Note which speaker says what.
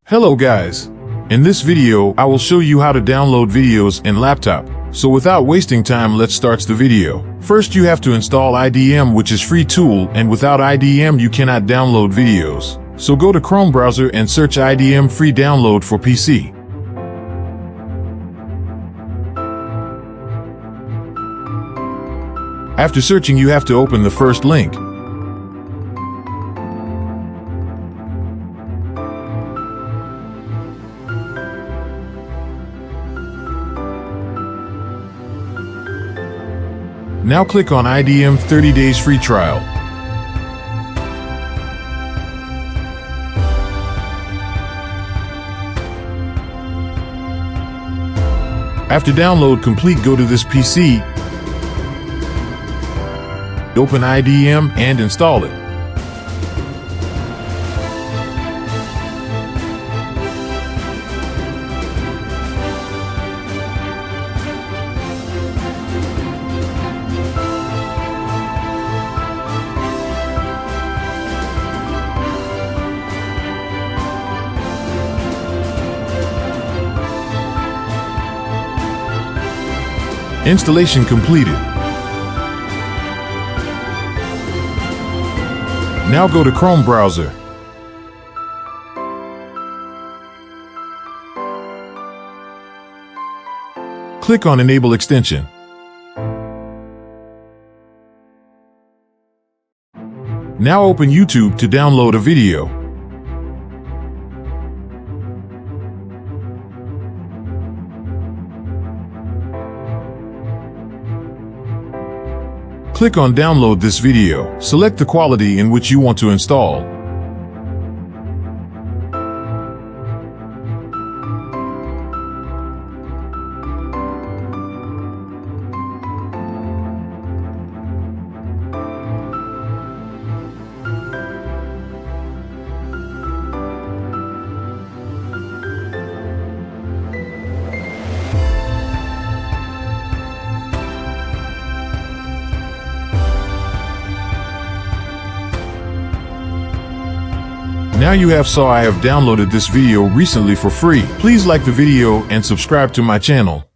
Speaker 1: Hello guys. In this video, I will show you how to download videos in laptop. So without wasting time, let's start the video. First, you have to install IDM, which is free tool, and without IDM, you cannot download videos. So go to Chrome browser and search IDM free download for PC. After searching, you have to open the first link. Now click on IDM 30 days free trial. After download complete, go to this PC, open IDM and install it. Installation completed. Now go to Chrome browser. Click on Enable Extension. Now open YouTube to download a video. Click on Download this video. Select the quality in which you want to install. Now you have saw I have downloaded this video recently for free. Please like the video and subscribe to my channel.